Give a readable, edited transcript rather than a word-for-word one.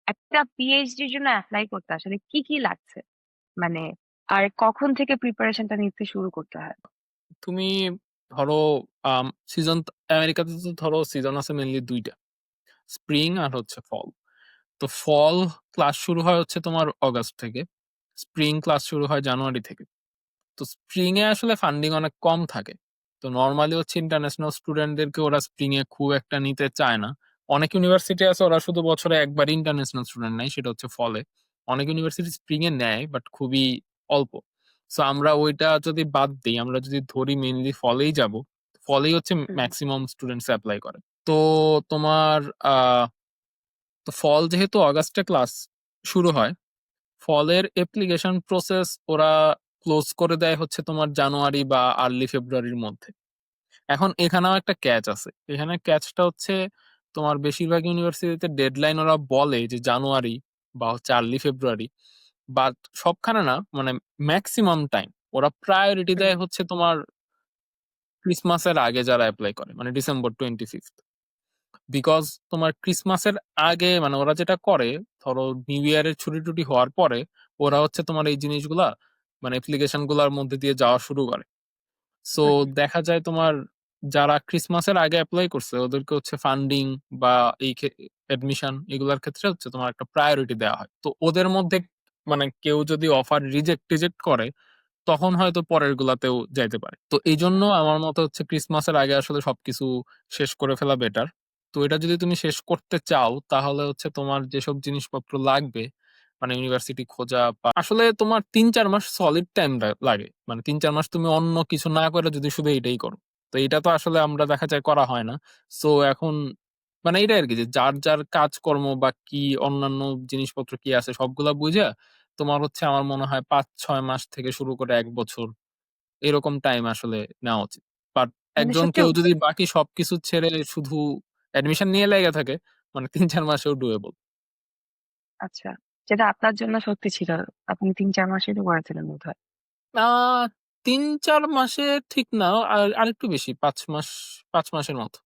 একটা পিএইচডির জন্য অ্যাপ্লাই করতে আসলে কি কি লাগছে, মানে আর কখন থেকে প্রিপারেশনটা নিতে শুরু করতে হয়? তুমি ধরো সিজন, আমেরিকাতে তো ধরো সিজন আছে মেনলি দুইটা, স্প্রিং আর হচ্ছে ফল। তো ফল ক্লাস শুরু হয় হচ্ছে তোমার অগাস্ট থেকে, স্প্রিং ক্লাস শুরু হয় জানুয়ারি থেকে। তো স্প্রিং এ আসলে ফান্ডিং অনেক কম থাকে। তো নর্মালি হচ্ছে ইন্টারন্যাশনাল স্টুডেন্টদেরকে ওরা স্প্রিং এ খুব একটা নিতে চায় না। অনেক ইউনিভার্সিটি আছে ওরা শুধু বছরে একবার ইন্টারন্যাশনাল স্টুডেন্ট নেয়, সেটা হচ্ছে ফলে। অনেক ইউনিভার্সিটি স্প্রিং এ নেয় বাট খুবই অল্প। সো আমরা ওইটা যদি বাদ দিই, আমরা যদি ধরি মেইনলি ফলেই যাব, ফলেই হচ্ছে হুম। ম্যাক্সিমাম স্টুডেন্টস অ্যাপ্লাই করে। তো তোমার আহ তো ফল যেহেতু অগাস্টে ক্লাস শুরু হয়, ফলের অ্যাপ্লিকেশন প্রসেস ওরা ক্লোজ করে দেয় হচ্ছে তোমার জানুয়ারি বা আর্লি ফেব্রুয়ারির মধ্যে। এখন এখানেও একটা ক্যাচ আছে, এখানে ক্যাচটা হচ্ছে তোমার বেশিরভাগ ইউনিভার্সিটিতে ডেডলাইন ওরা বলে যে জানুয়ারি বা হচ্ছে আর্লি ফেব্রুয়ারি, বাট সবখানে না, মানে ম্যাক্সিমাম টাইম ওরা প্রায়োরিটি হুম। দেয় হচ্ছে তোমার ক্রিসমাসের আগে যারা অ্যাপ্লাই করে, মানে December 25th। বিকজ তোমার ক্রিসমাসের আগে মানে ওরা যেটা করে, ধরো নিউ ইয়ারের ছুটি টুটি হওয়ার পরে ওরা হচ্ছে তোমার এই জিনিসগুলা মানে অ্যাপ্লিকেশন গুলার মধ্যে দিয়ে যাওয়া শুরু করে। সো হুম। দেখা যায় তোমার যারা ক্রিসমাসের আগে অ্যাপ্লাই করছে ওদেরকে হচ্ছে ফান্ডিং বা এই এডমিশন এগুলার ক্ষেত্রে হচ্ছে তোমার একটা প্রায়োরিটি দেওয়া হয়। তো ওদের মধ্যে মানে কেউ যদি অফার রিজেক্ট টিজেক্ট করে তখন হয়তো পরের গুলাতেও যাইতে পারে। তো এই আচ্ছা। জন্য আমার মতে হচ্ছে ক্রিসমাসের আগে আসলে সবকিছু শেষ করে ফেলা বেটার। তো এটা যদি তুমি শেষ করতে চাও তাহলে হচ্ছে তোমার যেসব জিনিসপত্র লাগবে, মানে ইউনিভার্সিটি খোঁজা বা আসলে তোমার 3-4 মাস সলিড টাইম লাগে। মানে 3-4 মাস তুমি অন্য কিছু না করে যদি শুধু এটাই করো, তো এটা তো আসলে আমরা দেখা যায় করা হয় না। সো এখন মানে এটা আর কি, যে যার যার কাজকর্ম বা কি অন্যান্য জিনিসপত্র কি আছে সবগুলা বুঝে তোমার হচ্ছে আমার মনে হয় 5-6 মাস থেকে শুরু করে 1 বছর এরকম টাইম আসলে নেওয়া উচিত। বাট মানে একজন সত্যি। কেউ যদি বাকি সবকিছু ছেড়ে শুধু অ্যাডমিশন নিয়ে লেগে থাকে, মানে 3-4 মাসেও ডুয়েবল। আচ্ছা, যেটা আপনার জন্য সত্যি ছিল, আপনি 3-4 মাসই তো করেছিলেন বোধহয়। আহ 3-4 মাসে ঠিক না, আর আরেকটু বেশি, 5 মাস, 5 মাসের মতো।